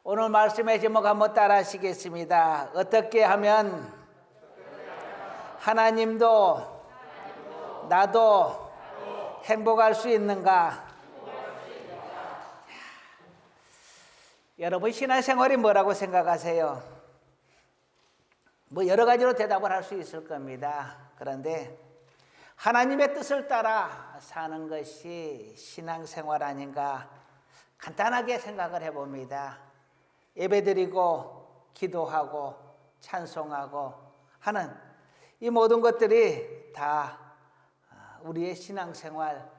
오늘 말씀의 제목 한번 따라 하시겠습니다. 어떻게 하면 하나님도 나도 행복할 수 있는가? 여러분 신앙생활이 뭐라고 생각하세요? 여러 가지로 대답을 할 수 있을 겁니다. 그런데 하나님의 뜻을 따라 사는 것이 신앙생활 아닌가 간단하게 생각을 해봅니다. 예배드리고 기도하고 찬송하고 하는 이 모든 것들이 다 우리의 신앙생활입니다.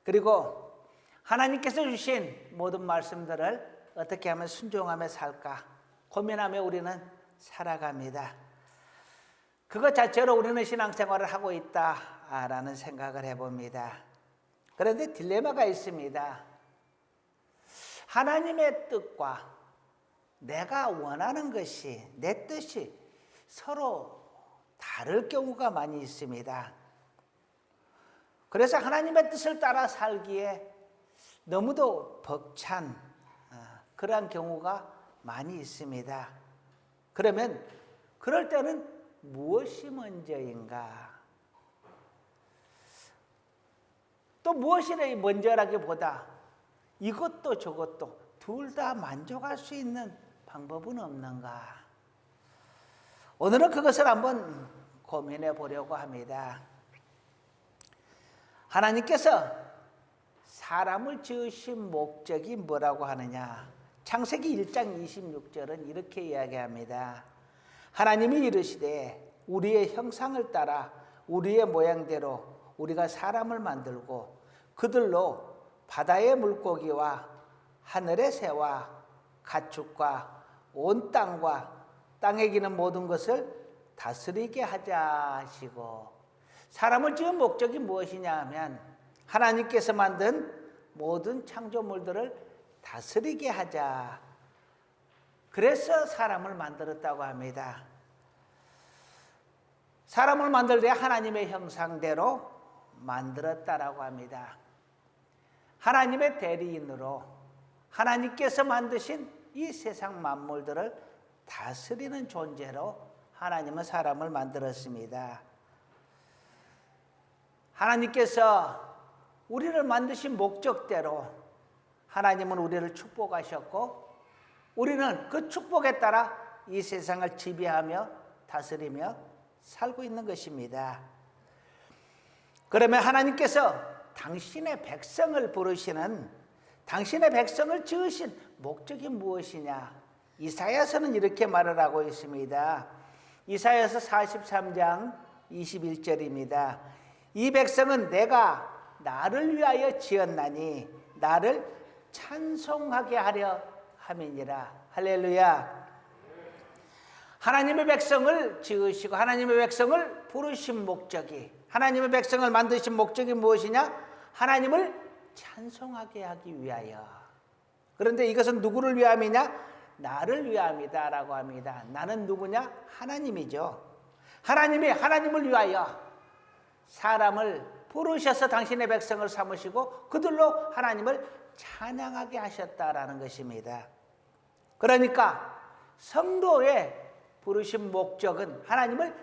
그리고 하나님께서 주신 모든 말씀들을 어떻게 하면 순종하며 살까 고민하며 우리는 살아갑니다. 그것 자체로 우리는 신앙생활을 하고 있다라는 생각을 해봅니다. 그런데 딜레마가 있습니다. 하나님의 뜻과 내가 원하는 것이, 내 뜻이 서로 다를 경우가 많이 있습니다. 그래서 하나님의 뜻을 따라 살기에 너무도 벅찬 그러한 경우가 많이 있습니다. 그러면 그럴 때는 무엇이 먼저인가? 또 무엇이 먼저라기보다 이것도 저것도 둘 다 만족할 수 있는 방법은 없는가? 오늘은 그것을 한번 고민해 보려고 합니다. 하나님께서 사람을 지으신 목적이 뭐라고 하느냐? 창세기 1장 26절은 이렇게 이야기합니다. 하나님이 이르시되 우리의 형상을 따라 우리의 모양대로 우리가 사람을 만들고 그들로 바다의 물고기와 하늘의 새와 가축과 온 땅과 땅에 기는 모든 것을 다스리게 하자 하시고, 사람을 지은 목적이 무엇이냐 하면 하나님께서 만든 모든 창조물들을 다스리게 하자. 그래서 사람을 만들었다고 합니다. 사람을 만들 때 하나님의 형상대로 만들었다라고 합니다. 하나님의 대리인으로 하나님께서 만드신 이 세상 만물들을 다스리는 존재로 하나님은 사람을 만들었습니다. 하나님께서 우리를 만드신 목적대로 하나님은 우리를 축복하셨고 우리는 그 축복에 따라 이 세상을 지배하며 다스리며 살고 있는 것입니다. 그러면 하나님께서 당신의 백성을 부르시는, 당신의 백성을 지으신 목적이 무엇이냐? 이사야서는 이렇게 말을 하고 있습니다. 이사야서 43장 21절입니다. 이 백성은 내가 나를 위하여 지었나니 나를 찬송하게 하려 함이니라. 할렐루야. 하나님의 백성을 지으시고 하나님의 백성을 부르신 목적이, 하나님의 백성을 만드신 목적이 무엇이냐? 하나님을 찬송하게 하기 위하여. 그런데 이것은 누구를 위함이냐? 나를 위함이다 라고 합니다. 나는 누구냐? 하나님이죠. 하나님을 위하여 사람을 부르셔서 당신의 백성을 삼으시고 그들로 하나님을 찬양하게 하셨다라는 것입니다. 그러니까 성도의 부르신 목적은 하나님을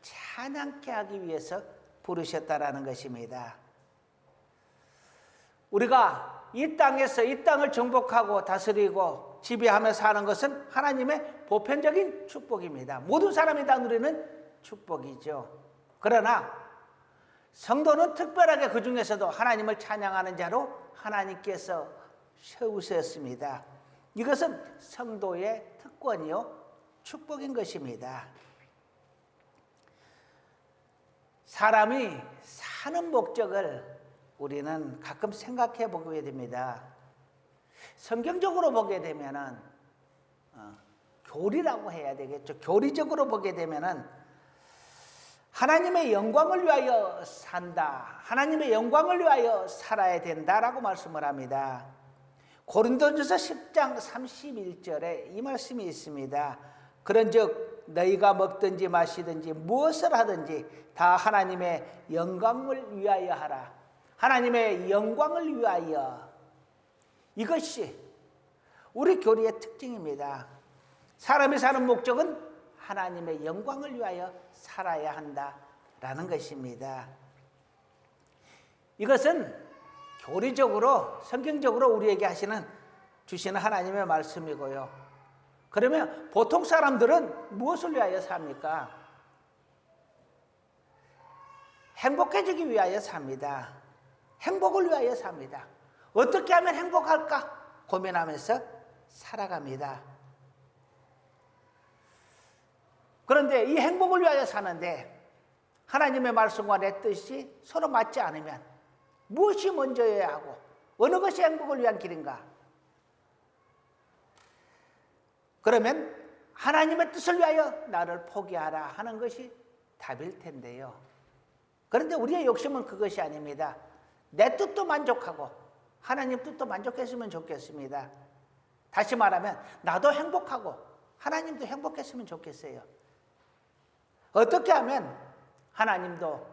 찬양케 하기 위해서 부르셨다라는 것입니다. 우리가 이 땅에서 이 땅을 정복하고 다스리고 지배하며 사는 것은 하나님의 보편적인 축복입니다. 모든 사람이 다 누리는 축복이죠. 그러나 성도는 특별하게 그 중에서도 하나님을 찬양하는 자로 하나님께서 세우셨습니다. 이것은 성도의 특권이요 축복인 것입니다. 사람이 사는 목적을 우리는 가끔 생각해 보게 됩니다. 성경적으로 보게 되면은 교리라고 해야 되겠죠. 교리적으로 보게 되면은 하나님의 영광을 위하여 산다. 하나님의 영광을 위하여 살아야 된다라고 말씀을 합니다. 고린도전서 10장 31절에 이 말씀이 있습니다. 그런즉 너희가 먹든지 마시든지 무엇을 하든지 다 하나님의 영광을 위하여 하라. 하나님의 영광을 위하여. 이것이 우리 교리의 특징입니다. 사람이 사는 목적은 하나님의 영광을 위하여 살아야 한다라는 것입니다. 이것은 교리적으로 성경적으로 우리에게 주시는 하나님의 말씀이고요. 그러면 보통 사람들은 무엇을 위하여 삽니까? 행복해지기 위하여 삽니다. 행복을 위하여 삽니다. 어떻게 하면 행복할까 고민하면서 살아갑니다. 그런데 이 행복을 위하여 사는데 하나님의 말씀과 내 뜻이 서로 맞지 않으면 무엇이 먼저여야 하고 어느 것이 행복을 위한 길인가? 그러면 하나님의 뜻을 위하여 나를 포기하라 하는 것이 답일 텐데요. 그런데 우리의 욕심은 그것이 아닙니다. 내 뜻도 만족하고 하나님 뜻도 만족했으면 좋겠습니다. 다시 말하면 나도 행복하고 하나님도 행복했으면 좋겠어요. 어떻게 하면 하나님도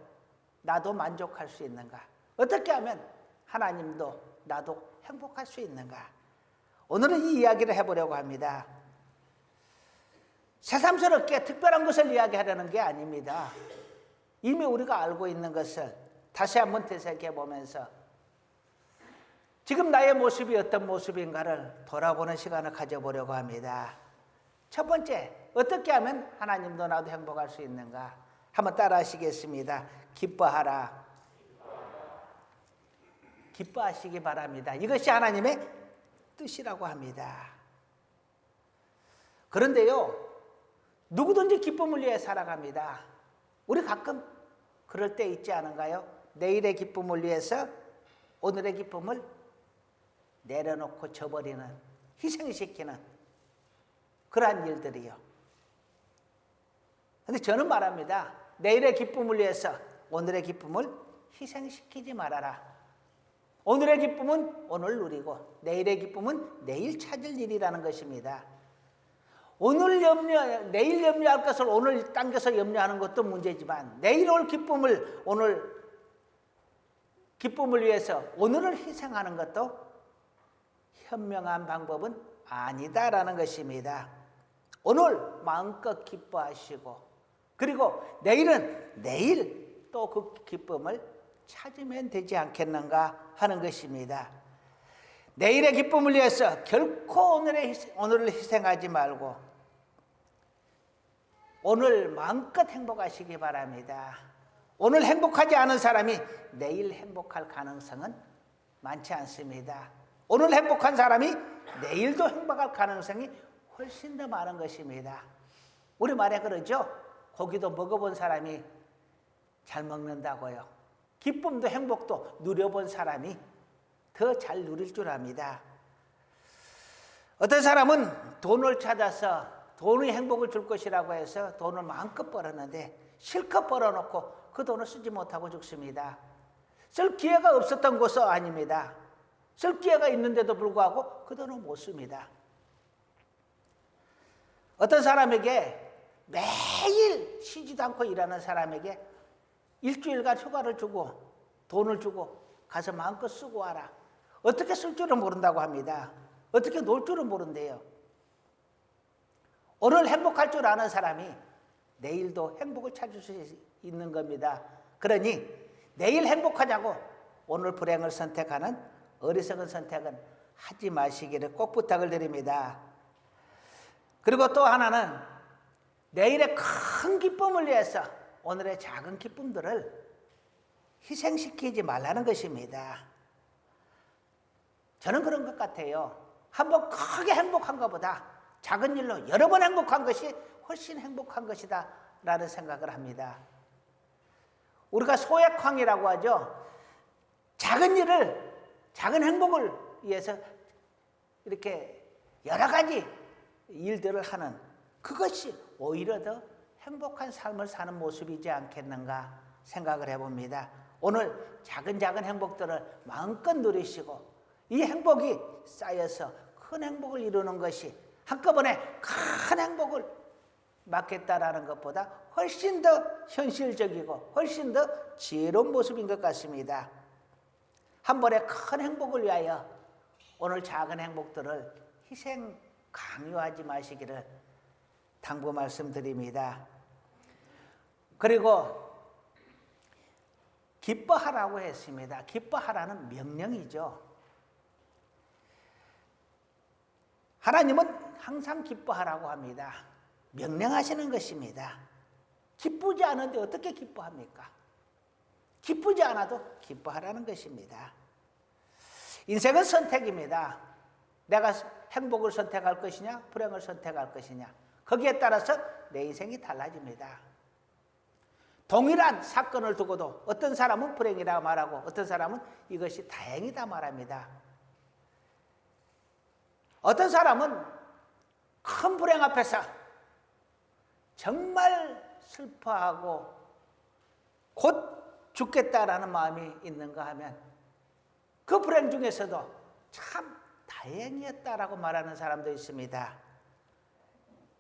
나도 만족할 수 있는가? 어떻게 하면 하나님도 나도 행복할 수 있는가? 오늘은 이 이야기를 해보려고 합니다. 새삼스럽게 특별한 것을 이야기하려는 게 아닙니다. 이미 우리가 알고 있는 것을 다시 한번 되새겨 보면서 지금 나의 모습이 어떤 모습인가를 돌아보는 시간을 가져보려고 합니다. 첫 번째, 어떻게 하면 하나님도 나도 행복할 수 있는가? 한번 따라 하시겠습니다. 기뻐하라. 기뻐하시기 바랍니다. 이것이 하나님의 뜻이라고 합니다. 그런데요, 누구든지 기쁨을 위해 살아갑니다. 우리 가끔 그럴 때 있지 않은가요? 내일의 기쁨을 위해서 오늘의 기쁨을 내려놓고 저버리는, 희생시키는 그러한 일들이요. 그런데 저는 말합니다. 내일의 기쁨을 위해서 오늘의 기쁨을 희생시키지 말아라. 오늘의 기쁨은 오늘 누리고 내일의 기쁨은 내일 찾을 일이라는 것입니다. 내일 염려할 것을 오늘 당겨서 염려하는 것도 문제지만 내일 올 기쁨을 기쁨을 위해서 오늘을 희생하는 것도 현명한 방법은 아니다라는 것입니다. 오늘 마음껏 기뻐하시고 그리고 내일은 내일 또 그 기쁨을 찾으면 되지 않겠는가 하는 것입니다. 내일의 기쁨을 위해서 결코 오늘을 희생하지 말고 오늘 마음껏 행복하시기 바랍니다. 오늘 행복하지 않은 사람이 내일 행복할 가능성은 많지 않습니다. 오늘 행복한 사람이 내일도 행복할 가능성이 훨씬 더 많은 것입니다. 우리말에 그러죠. 고기도 먹어본 사람이 잘 먹는다고요. 기쁨도 행복도 누려본 사람이 더 잘 누릴 줄 압니다. 어떤 사람은 돈을 찾아서 돈이 행복을 줄 것이라고 해서 돈을 마음껏 벌었는데 실컷 벌어놓고 그 돈을 쓰지 못하고 죽습니다. 쓸 기회가 없었던 것은 아닙니다. 쓸 기회가 있는데도 불구하고 그 돈을 못 씁니다. 어떤 사람에게 매일 쉬지도 않고 일하는 사람에게 일주일간 휴가를 주고 돈을 주고 가서 마음껏 쓰고 와라. 어떻게 쓸 줄은 모른다고 합니다. 어떻게 놀 줄은 모른대요. 오늘 행복할 줄 아는 사람이 내일도 행복을 찾을 수 있는 겁니다. 그러니 내일 행복하자고 오늘 불행을 선택하는 어리석은 선택은 하지 마시기를 꼭 부탁을 드립니다. 그리고 또 하나는 내일의 큰 기쁨을 위해서 오늘의 작은 기쁨들을 희생시키지 말라는 것입니다. 저는 그런 것 같아요. 한번 크게 행복한 것보다 작은 일로 여러 번 행복한 것이 훨씬 행복한 것이다 라는 생각을 합니다. 우리가 소액황이라고 하죠. 작은 일을, 작은 행복을 위해서 이렇게 여러 가지 일들을 하는 그것이 오히려 더 행복한 삶을 사는 모습이지 않겠는가 생각을 해봅니다. 오늘 작은 행복들을 마음껏 누리시고 이 행복이 쌓여서 큰 행복을 이루는 것이 한꺼번에 큰 행복을 맞겠다라는 것보다 훨씬 더 현실적이고 훨씬 더 지혜로운 모습인 것 같습니다. 한 번에 큰 행복을 위하여 오늘 작은 행복들을 희생 강요하지 마시기를 당부 말씀드립니다. 그리고 기뻐하라고 했습니다. 기뻐하라는 명령이죠. 하나님은 항상 기뻐하라고 합니다. 명령하시는 것입니다. 기쁘지 않은데 어떻게 기뻐합니까? 기쁘지 않아도 기뻐하라는 것입니다. 인생은 선택입니다. 내가 행복을 선택할 것이냐, 불행을 선택할 것이냐, 거기에 따라서 내 인생이 달라집니다. 동일한 사건을 두고도 어떤 사람은 불행이라 말하고 어떤 사람은 이것이 다행이다 말합니다. 어떤 사람은 큰 불행 앞에서 정말 슬퍼하고 곧 죽겠다라는 마음이 있는가 하면 그 불행 중에서도 참 다행이었다라고 말하는 사람도 있습니다.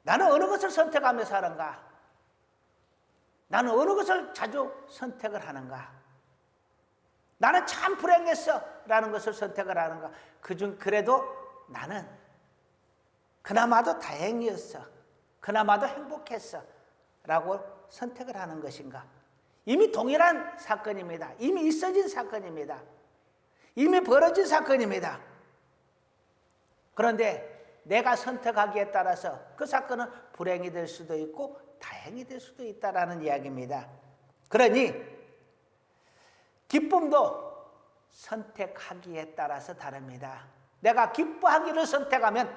나는 어느 것을 선택하며 사는가? 나는 어느 것을 자주 선택을 하는가? 나는 참 불행했어 라는 것을 선택을 하는가? 그래도 나는 그나마도 다행이었어, 그나마도 행복했어 라고 선택을 하는 것인가? 이미 동일한 사건입니다. 이미 있어진 사건입니다. 이미 벌어진 사건입니다. 그런데 내가 선택하기에 따라서 그 사건은 불행이 될 수도 있고 다행이 될 수도 있다라는 이야기입니다. 그러니 기쁨도 선택하기에 따라서 다릅니다. 내가 기뻐하기를 선택하면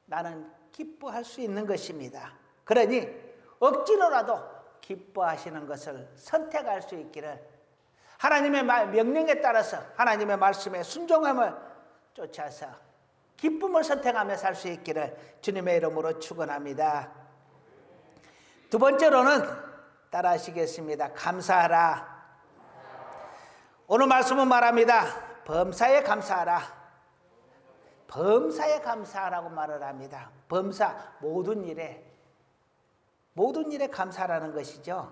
나는 기뻐할 수 있는 것입니다. 그러니 억지로라도 기뻐하시는 것을 선택할 수 있기를, 하나님의 명령에 따라서 하나님의 말씀에 순종함을 쫓아서 기쁨을 선택하며 살 수 있기를 주님의 이름으로 축원합니다. 두 번째로는 따라하시겠습니다. 감사하라. 오늘 말씀은 말합니다. 범사에 감사하라. 범사에 감사하라고 말을 합니다. 범사, 모든 일에 감사라는 것이죠.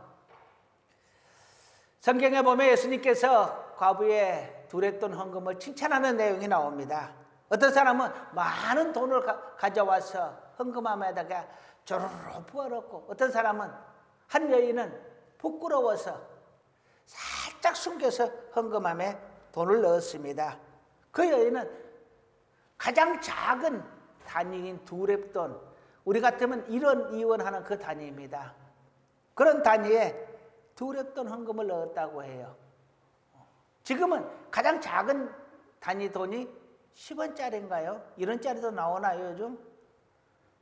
성경에 보면 예수님께서 과부의 두랬던 헌금을 칭찬하는 내용이 나옵니다. 어떤 사람은 많은 돈을 가져와서 헌금함에다가 조르르 부어넣고, 어떤 사람은, 한 여인은 부끄러워서 살짝 숨겨서 헌금함에 돈을 넣었습니다. 그 여인은 가장 작은 단위인 두렙돈, 우리 같으면 1원, 2원 하는 그 단위입니다. 그런 단위에 두렙돈 헌금을 넣었다고 해요. 지금은 가장 작은 단위 돈이 10원짜리인가요? 1원짜리도 나오나요, 요즘?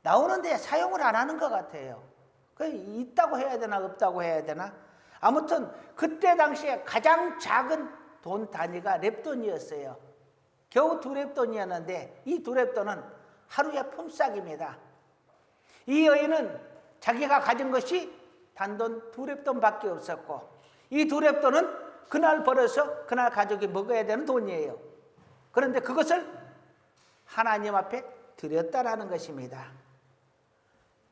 나오는데 사용을 안 하는 것 같아요. 있다고 해야 되나 없다고 해야 되나? 아무튼 그때 당시에 가장 작은 돈 단위가 렙돈이었어요. 겨우 2렙돈이었는데 이 2렙돈은 하루의 품삯입니다. 이 여인은 자기가 가진 것이 단돈 2렙돈밖에 없었고, 이 2렙돈은 그날 벌어서 그날 가족이 먹어야 되는 돈이에요. 그런데 그것을 하나님 앞에 드렸다라는 것입니다.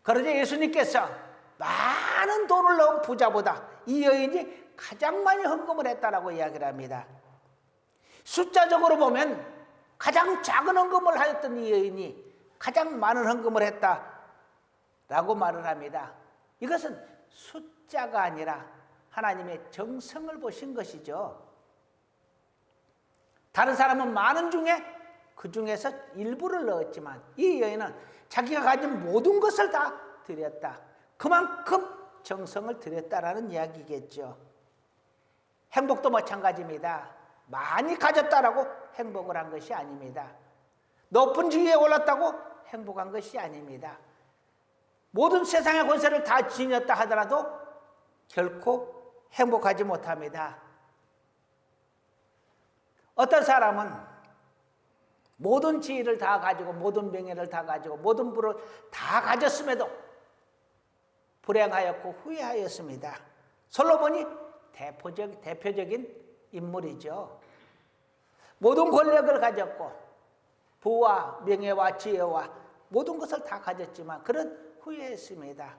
그러자 예수님께서 많은 돈을 넣은 부자보다 이 여인이 가장 많이 헌금을 했다라고 이야기를 합니다. 숫자적으로 보면 가장 작은 헌금을 하였던 이 여인이 가장 많은 헌금을 했다라고 말을 합니다. 이것은 숫자가 아니라 하나님의 정성을 보신 것이죠. 다른 사람은 많은 중에 그 중에서 일부를 넣었지만 이 여인은 자기가 가진 모든 것을 다 드렸다. 그만큼 정성을 드렸다라는 이야기겠죠. 행복도 마찬가지입니다. 많이 가졌다라고 행복을 한 것이 아닙니다. 높은 지위에 올랐다고 행복한 것이 아닙니다. 모든 세상의 권세를 다 지녔다 하더라도 결코 행복하지 못합니다. 어떤 사람은 모든 지위를 다 가지고 모든 명예를 다 가지고 모든 부를 다 가졌음에도 불행하였고 후회하였습니다. 솔로몬이 대표적인 인물이죠. 모든 권력을 가졌고 부와 명예와 지혜와 모든 것을 다 가졌지만 그는 후회했습니다.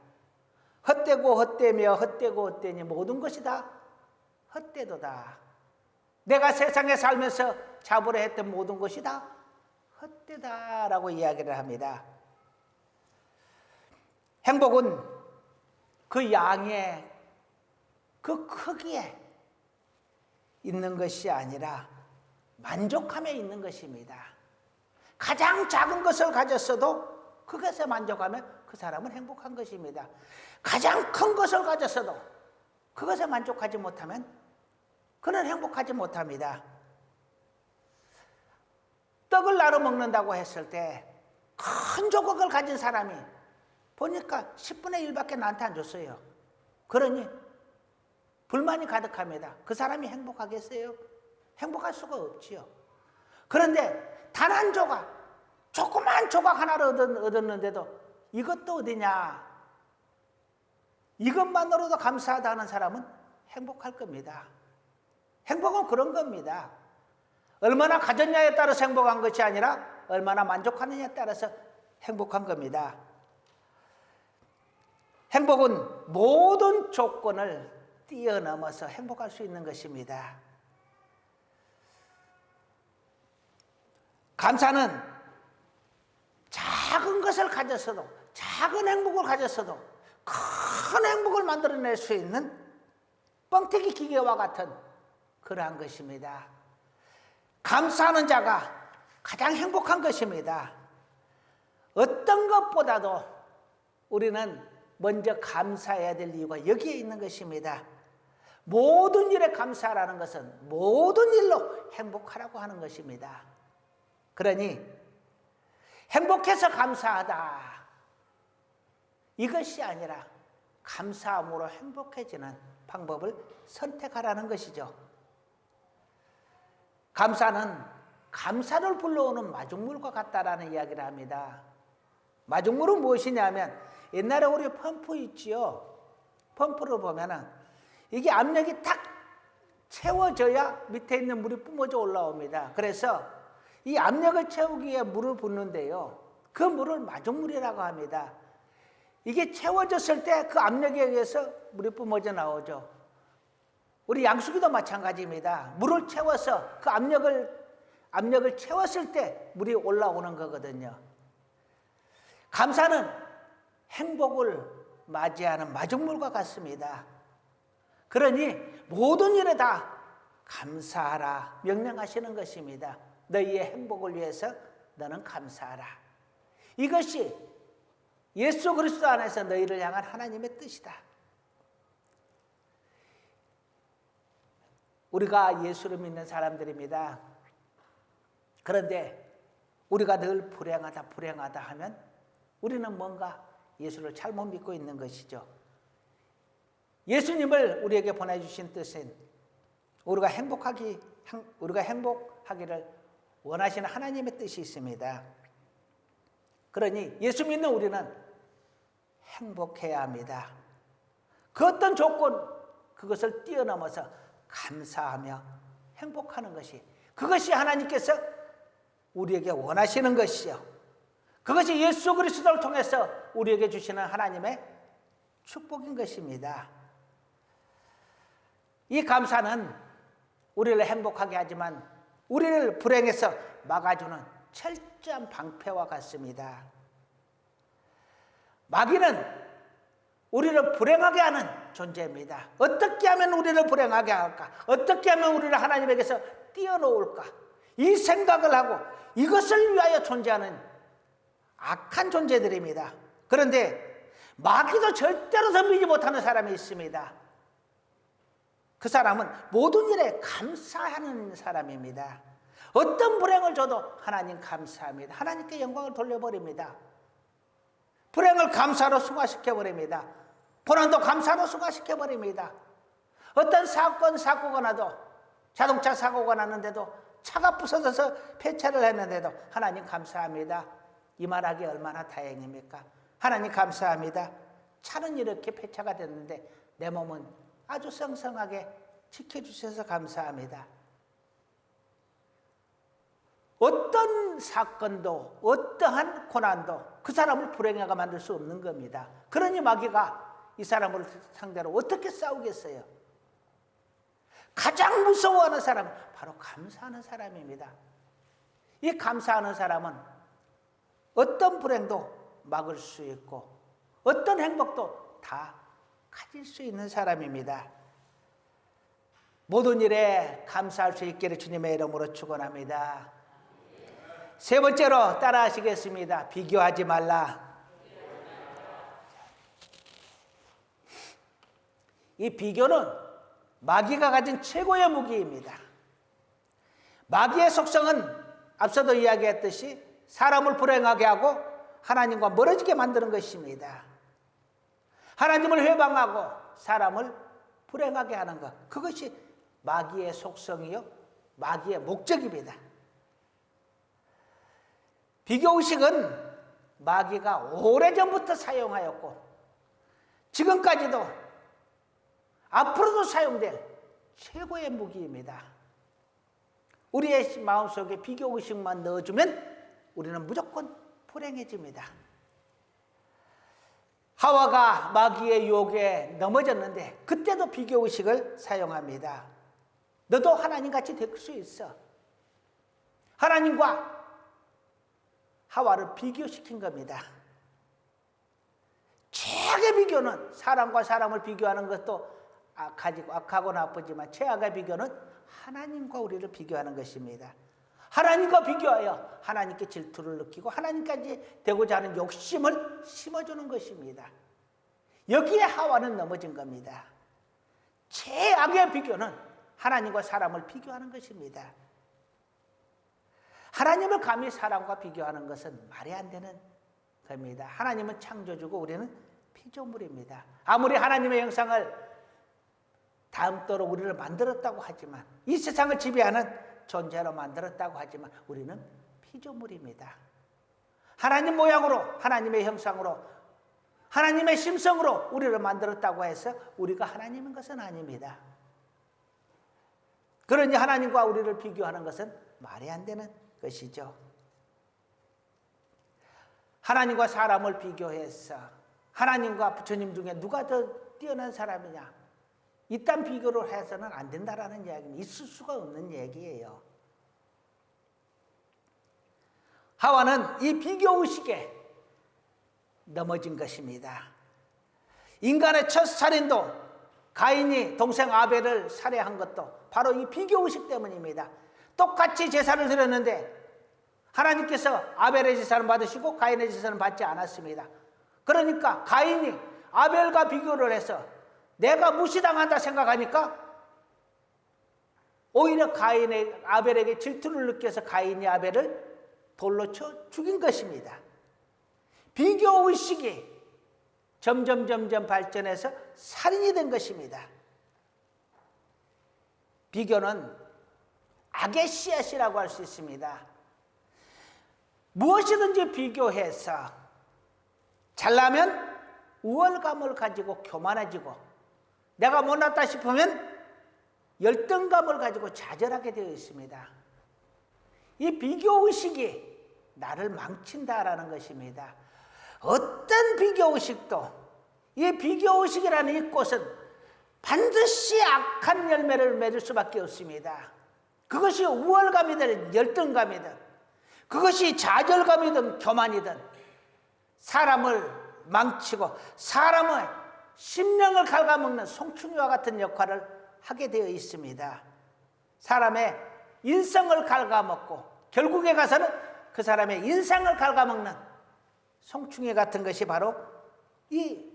헛되고 헛되며 헛되고 헛되니 모든 것이 다 헛되도다. 내가 세상에 살면서 잡으려 했던 모든 것이 다 헛되다라고 이야기를 합니다. 행복은 그 양의 그 크기에 있는 것이 아니라 만족함에 있는 것입니다. 가장 작은 것을 가졌어도 그것에 만족하면 그 사람은 행복한 것입니다. 가장 큰 것을 가졌어도 그것에 만족하지 못하면 그는 행복하지 못합니다. 떡을 나눠 먹는다고 했을 때 큰 조각을 가진 사람이 보니까 10분의 1밖에 나한테 안 줬어요. 그러니 불만이 가득합니다. 그 사람이 행복하겠어요? 행복할 수가 없지요. 그런데 단 한 조각, 조그만 조각 하나를 얻었는데도 이것도 어디냐? 이것만으로도 감사하다 하는 사람은 행복할 겁니다. 행복은 그런 겁니다. 얼마나 가졌냐에 따라서 행복한 것이 아니라 얼마나 만족하느냐에 따라서 행복한 겁니다. 행복은 모든 조건을 뛰어넘어서 행복할 수 있는 것입니다. 감사는 작은 것을 가졌어도, 작은 행복을 가졌어도 큰 행복을 만들어낼 수 있는 뻥튀기 기계와 같은 그러한 것입니다. 감사하는 자가 가장 행복한 것입니다. 어떤 것보다도 우리는 먼저 감사해야 될 이유가 여기에 있는 것입니다. 모든 일에 감사하라는 것은 모든 일로 행복하라고 하는 것입니다. 그러니 행복해서 감사하다, 이것이 아니라 감사함으로 행복해지는 방법을 선택하라는 것이죠. 감사는 감사를 불러오는 마중물과 같다라는 이야기를 합니다. 마중물은 무엇이냐면 옛날에 우리 펌프 있지요. 펌프를 보면은 이게 압력이 탁 채워져야 밑에 있는 물이 뿜어져 올라옵니다. 그래서 이 압력을 채우기 위해 물을 붓는데요. 그 물을 마중물이라고 합니다. 이게 채워졌을 때 그 압력에 의해서 물이 뿜어져 나오죠. 우리 양수기도 마찬가지입니다. 물을 채워서 그 압력을 채웠을 때 물이 올라오는 거거든요. 감사는 행복을 맞이하는 마중물과 같습니다. 그러니 모든 일에 다 감사하라 명령하시는 것입니다. 너희의 행복을 위해서 너는 감사하라. 이것이 예수 그리스도 안에서 너희를 향한 하나님의 뜻이다. 우리가 예수를 믿는 사람들입니다. 그런데 우리가 늘 불행하다 하면 우리는 뭔가 예수를 잘못 믿고 있는 것이죠. 예수님을 우리에게 보내주신 뜻은 우리가 행복하기를 원하시는 하나님의 뜻이 있습니다. 그러니 예수 믿는 우리는 행복해야 합니다. 그 어떤 조건, 그것을 뛰어넘어서 감사하며 행복하는 것이, 그것이 하나님께서 우리에게 원하시는 것이요, 그것이 예수 그리스도를 통해서 우리에게 주시는 하나님의 축복인 것입니다. 이 감사는 우리를 행복하게 하지만 우리를 불행에서 막아주는 철저한 방패와 같습니다. 마귀는 우리를 불행하게 하는 존재입니다. 어떻게 하면 우리를 불행하게 할까? 어떻게 하면 우리를 하나님에게서 띄어놓을까? 이 생각을 하고 이것을 위하여 존재하는 악한 존재들입니다. 그런데 마귀도 절대로 섬기지 못하는 사람이 있습니다. 그 사람은 모든 일에 감사하는 사람입니다. 어떤 불행을 줘도 하나님 감사합니다. 하나님께 영광을 돌려버립니다. 불행을 감사로 승화시켜버립니다. 고난도 감사로 승화시켜버립니다. 어떤 사고가 나도, 자동차 사고가 났는데도, 차가 부서져서 폐차를 했는데도 하나님 감사합니다. 이 말하기 얼마나 다행입니까? 하나님 감사합니다. 차는 이렇게 폐차가 됐는데 내 몸은 아주 성성하게 지켜주셔서 감사합니다. 어떤 사건도, 어떠한 고난도 그 사람을 불행하게 만들 수 없는 겁니다. 그러니 마귀가 이 사람을 상대로 어떻게 싸우겠어요? 가장 무서워하는 사람은 바로 감사하는 사람입니다. 이 감사하는 사람은 어떤 불행도 막을 수 있고 어떤 행복도 다 가질 수 있는 사람입니다. 모든 일에 감사할 수 있기를 주님의 이름으로 축원합니다. 세 번째로 따라 하시겠습니다. 비교하지 말라. 이 비교는 마귀가 가진 최고의 무기입니다. 마귀의 속성은 앞서도 이야기했듯이 사람을 불행하게 하고 하나님과 멀어지게 만드는 것입니다. 하나님을 회방하고 사람을 불행하게 하는 것, 그것이 마귀의 속성이요 마귀의 목적입니다. 비교의식은 마귀가 오래전부터 사용하였고 지금까지도 앞으로도 사용될 최고의 무기입니다. 우리의 마음속에 비교의식만 넣어주면 우리는 무조건 불행해집니다. 하와가 마귀의 유혹에 넘어졌는데 그때도 비교의식을 사용합니다. 너도 하나님같이 될 수 있어. 하나님과 하와를 비교시킨 겁니다. 최악의 비교는 사람과 사람을 비교하는 것도 악하고 나쁘지만 최악의 비교는 하나님과 우리를 비교하는 것입니다. 하나님과 비교하여 하나님께 질투를 느끼고 하나님까지 되고자 하는 욕심을 심어주는 것입니다. 여기에 하와는 넘어진 겁니다. 최악의 비교는 하나님과 사람을 비교하는 것입니다. 하나님을 감히 사람과 비교하는 것은 말이 안 되는 겁니다. 하나님은 창조주고 우리는 피조물입니다. 아무리 하나님의 형상을 다음도록 우리를 만들었다고 하지만 이 세상을 지배하는 존재로 만들었다고 하지만 우리는 피조물입니다. 하나님 모양으로 하나님의 형상으로 하나님의 심성으로 우리를 만들었다고 해서 우리가 하나님인 것은 아닙니다. 그러니 하나님과 우리를 비교하는 것은 말이 안 되는 것이죠. 하나님과 사람을 비교해서 하나님과 부처님 중에 누가 더 뛰어난 사람이냐, 이딴 비교를 해서는 안 된다라는 이야기는 있을 수가 없는 얘기예요. 하와는 이 비교의식에 넘어진 것입니다. 인간의 첫 살인도 가인이 동생 아벨을 살해한 것도 바로 이 비교의식 때문입니다. 똑같이 제사를 드렸는데 하나님께서 아벨의 제사는 받으시고 가인의 제사는 받지 않았습니다. 그러니까 가인이 아벨과 비교를 해서 내가 무시당한다 생각하니까 오히려 아벨에게 질투를 느껴서 가인이 아벨을 돌로 쳐 죽인 것입니다. 비교의식이 점점 발전해서 살인이 된 것입니다. 비교는 악의 씨앗이라고 할 수 있습니다. 무엇이든지 비교해서 잘나면 우월감을 가지고 교만해지고 내가 못났다 싶으면 열등감을 가지고 좌절하게 되어 있습니다. 이 비교의식이 나를 망친다라는 것입니다. 어떤 비교의식도 이 비교의식이라는 이 꽃은 반드시 악한 열매를 맺을 수밖에 없습니다. 그것이 우월감이든 열등감이든 그것이 좌절감이든 교만이든 사람을 망치고 사람의 심령을 갉아먹는 송충이와 같은 역할을 하게 되어 있습니다. 사람의 인성을 갉아먹고 결국에 가서는 그 사람의 인생을 갉아먹는 송충이 같은 것이 바로 이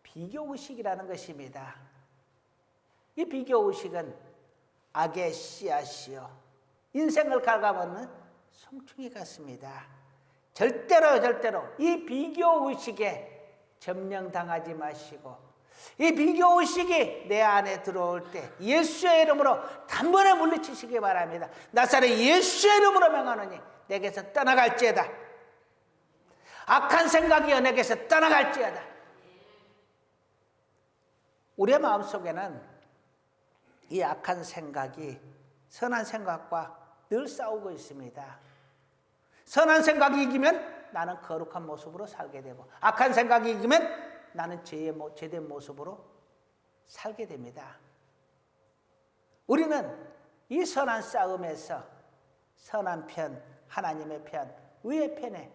비교의식이라는 것입니다. 이 비교의식은 악의 씨앗이요 인생을 갉아먹는 송충이 같습니다. 절대로 이 비교의식에 점령당하지 마시고 이 비교의식이 내 안에 들어올 때 예수의 이름으로 단번에 물리치시기 바랍니다. 나사렛 예수의 이름으로 명하노니 내게서 떠나갈지어다. 악한 생각이여 내게서 떠나갈지어다. 우리의 마음속에는 이 악한 생각이 선한 생각과 늘 싸우고 있습니다. 선한 생각이 이기면 나는 거룩한 모습으로 살게 되고 악한 생각이 이기면 나는 죄된 모습으로 살게 됩니다. 우리는 이 선한 싸움에서 선한 편, 하나님의 편, 의의 편에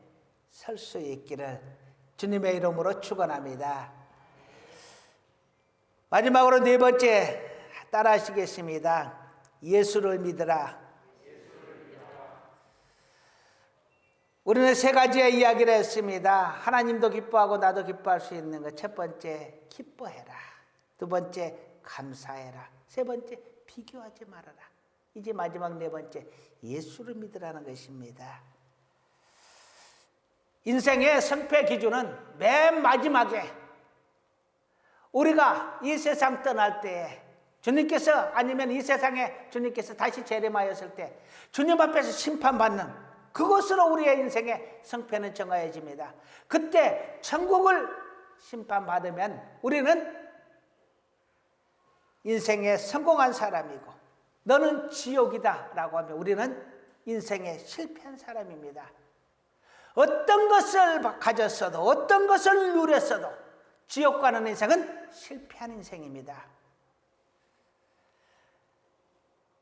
설 수 있기를 주님의 이름으로 축원합니다. 마지막으로 네 번째 따라하시겠습니다. 예수를 믿으라. 우리는 세 가지의 이야기를 했습니다. 하나님도 기뻐하고 나도 기뻐할 수 있는 것. 첫 번째, 기뻐해라. 두 번째, 감사해라. 세 번째, 비교하지 말아라. 이제 마지막 네 번째, 예수를 믿으라는 것입니다. 인생의 성패 기준은 맨 마지막에 우리가 이 세상 떠날 때에 주님께서, 아니면 이 세상에 주님께서 다시 재림하였을 때 주님 앞에서 심판받는 그것으로 우리의 인생의 성패는 정하여집니다. 그때 천국을 심판받으면 우리는 인생에 성공한 사람이고, 너는 지옥이다 라고 하면 우리는 인생에 실패한 사람입니다. 어떤 것을 가졌어도, 어떤 것을 누렸어도 지옥 가는 인생은 실패한 인생입니다.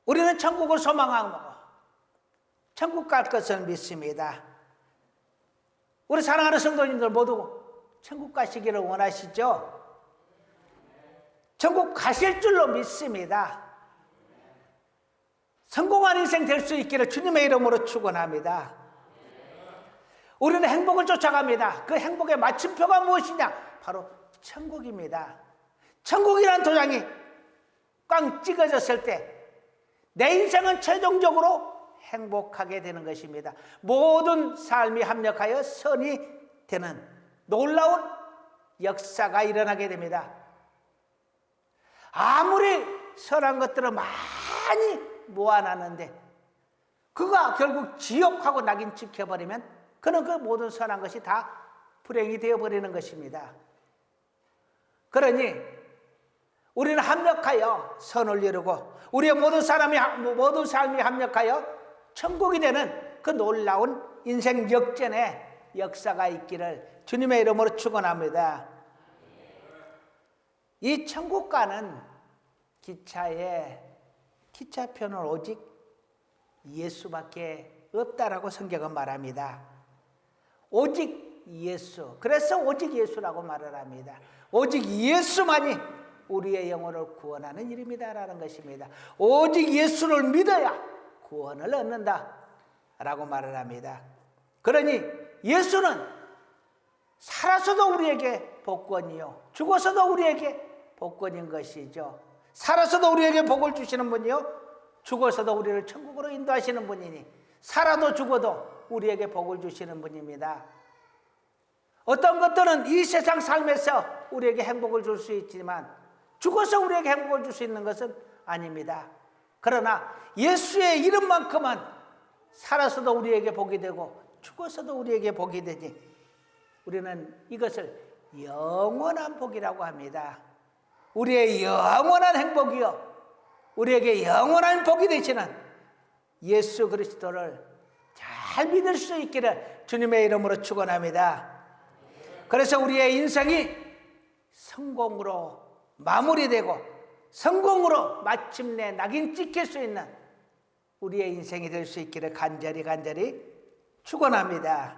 우리는 천국을 소망하고 천국 갈 것을 믿습니다. 우리 사랑하는 성도님들 모두 천국 가시기를 원하시죠? 천국 가실 줄로 믿습니다. 성공한 인생 될 수 있기를 주님의 이름으로 축원합니다. 우리는 행복을 쫓아갑니다. 그 행복의 마침표가 무엇이냐? 바로 천국입니다. 천국이라는 도장이 꽝 찍어졌을 때 내 인생은 최종적으로 행복하게 되는 것입니다. 모든 삶이 합력하여 선이 되는 놀라운 역사가 일어나게 됩니다. 아무리 선한 것들을 많이 모아놨는데 그가 결국 지옥하고 낙인 찍혀버리면 그는 그 모든 선한 것이 다 불행이 되어버리는 것입니다. 그러니 우리는 합력하여 선을 이루고 우리의 모든 삶이 합력하여 천국이 되는 그 놀라운 인생 역전의 역사가 있기를 주님의 이름으로 축원합니다. 이 천국 가는 기차의 기차표는 오직 예수밖에 없다라고 성경은 말합니다. 오직 예수. 그래서 오직 예수라고 말을 합니다. 오직 예수만이 우리의 영혼을 구원하는 이름이다라는 것입니다. 오직 예수를 믿어야 구원을 얻는다 라고 말을 합니다. 그러니 예수는 살아서도 우리에게 복권이요, 죽어서도 우리에게 복권인 것이죠. 살아서도 우리에게 복을 주시는 분이요, 죽어서도 우리를 천국으로 인도하시는 분이니 살아도 죽어도 우리에게 복을 주시는 분입니다. 어떤 것들은 이 세상 삶에서 우리에게 행복을 줄 수 있지만 죽어서 우리에게 행복을 줄 수 있는 것은 아닙니다. 그러나 예수의 이름만큼은 살아서도 우리에게 복이 되고 죽어서도 우리에게 복이 되니 우리는 이것을 영원한 복이라고 합니다. 우리의 영원한 행복이요, 우리에게 영원한 복이 되시는 예수 그리스도를 잘 믿을 수 있기를 주님의 이름으로 축원합니다. 그래서 우리의 인생이 성공으로 마무리되고 성공으로 마침내 낙인 찍힐 수 있는 우리의 인생이 될 수 있기를 간절히 축원합니다.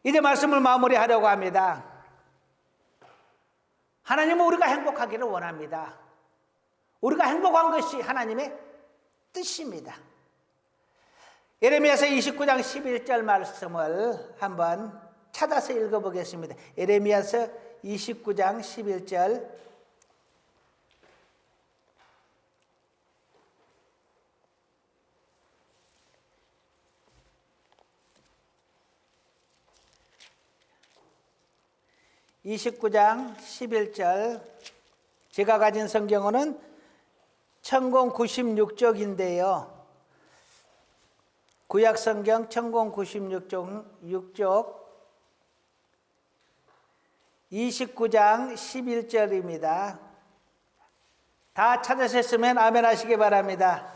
이제 말씀을 마무리하려고 합니다. 하나님은 우리가 행복하기를 원합니다. 우리가 행복한 것이 하나님의 뜻입니다. 예레미야서 29장 11절 말씀을 한번 찾아서 읽어보겠습니다. 예레미야서 29장 11절. (29장 11절) 제가 가진 성경어는 천공 96쪽인데요. 구약성경 천공 96쪽 29장 11절입니다. 다 찾으셨으면 아멘 하시기 바랍니다.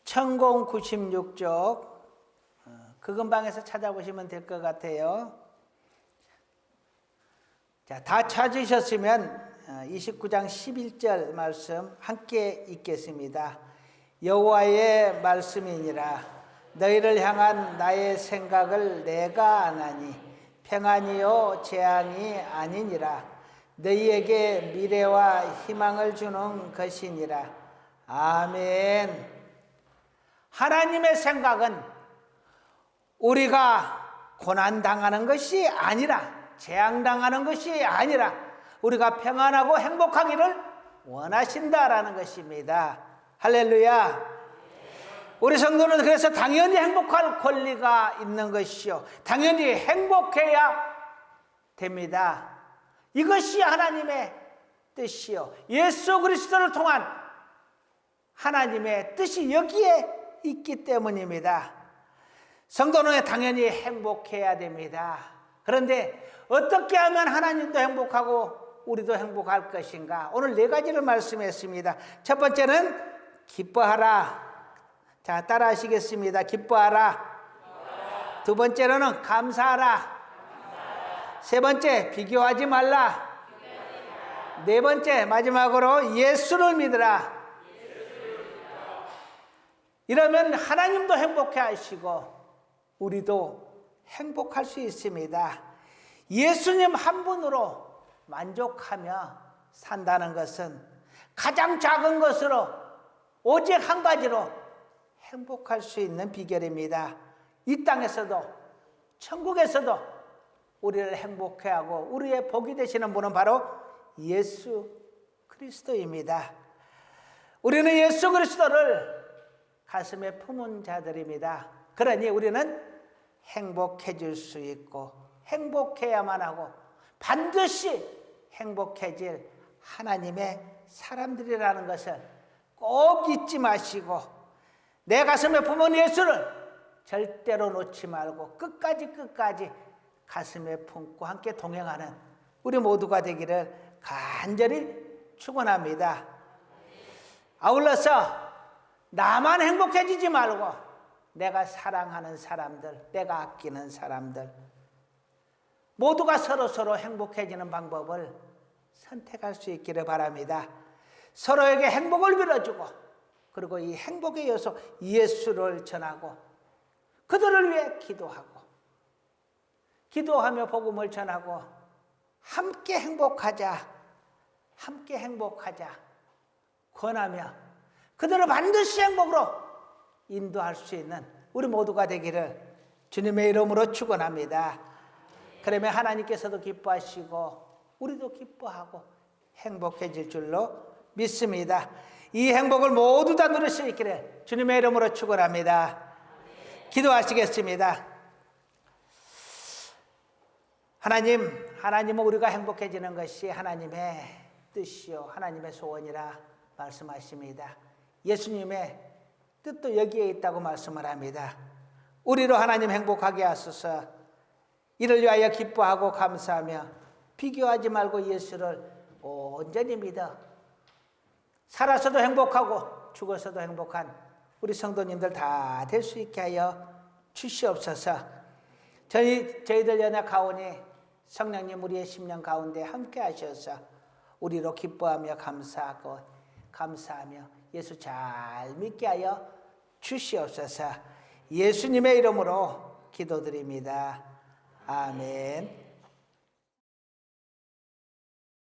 천공 96쪽 그 근방에서 찾아보시면 될 것 같아요. 자, 다 찾으셨으면 29장 11절 말씀 함께 읽겠습니다. 여호와의 말씀이니라. 너희를 향한 나의 생각을 내가 아나니 평안이요 재앙이 아니니라. 너희에게 미래와 희망을 주는 것이니라. 아멘. 하나님의 생각은 우리가 고난당하는 것이 아니라, 재앙당하는 것이 아니라 우리가 평안하고 행복하기를 원하신다라는 것입니다. 할렐루야. 우리 성도는 그래서 당연히 행복할 권리가 있는 것이요, 당연히 행복해야 됩니다. 이것이 하나님의 뜻이요, 예수 그리스도를 통한 하나님의 뜻이 여기에 있기 때문입니다. 성도는 당연히 행복해야 됩니다. 그런데 어떻게 하면 하나님도 행복하고 우리도 행복할 것인가? 오늘 4가지를 말씀했습니다. 첫 번째는 기뻐하라. 자, 따라 하시겠습니다. 기뻐하라. 두 번째로는 감사하라. 세 번째, 비교하지 말라. 네 번째, 마지막으로 예수를 믿으라. 이러면 하나님도 행복해 하시고 우리도 행복할 수 있습니다. 예수님 한 분으로 만족하며 산다는 것은 가장 작은 것으로 오직 한 가지로 행복할 수 있는 비결입니다. 이 땅에서도 천국에서도 우리를 행복해 하고 우리의 복이 되시는 분은 바로 예수 그리스도입니다. 우리는 예수 그리스도를 가슴에 품은 자들입니다. 그러니 우리는 행복해질 수 있고 행복해야만 하고 반드시 행복해질 하나님의 사람들이라는 것을 꼭 잊지 마시고 내 가슴에 품은 예수를 절대로 놓지 말고 끝까지 가슴에 품고 함께 동행하는 우리 모두가 되기를 간절히 축원합니다. 아울러서 나만 행복해지지 말고 내가 사랑하는 사람들, 내가 아끼는 사람들 모두가 서로 행복해지는 방법을 선택할 수 있기를 바랍니다. 서로에게 행복을 빌어주고 그리고 이 행복의 요소 예수를 전하고 그들을 위해 기도하며 복음을 전하고 함께 행복하자 권하며 그들을 반드시 행복으로 인도할 수 있는 우리 모두가 되기를 주님의 이름으로 축원합니다. 그러면 하나님께서도 기뻐하시고 우리도 기뻐하고 행복해질 줄로 믿습니다. 이 행복을 모두 다 누릴 수 있기를 주님의 이름으로 축원합니다. 기도하시겠습니다. 하나님은 우리가 행복해지는 것이 하나님의 뜻이요 하나님의 소원이라 말씀하십니다. 예수님의 뜻도 여기에 있다고 말씀을 합니다. 우리로 하나님 행복하게 하소서. 이를 위하여 기뻐하고 감사하며 비교하지 말고 예수를 온전히 믿어 살아서도 행복하고 죽어서도 행복한 우리 성도님들 다 될 수 있게 하여 주시옵소서. 저희들 연합가오니 성령님 우리의 심령 가운데 함께 하셔서 우리로 기뻐하며 감사하며 예수 잘 믿게 하여 주시옵소서. 예수님의 이름으로 기도드립니다. 아멘.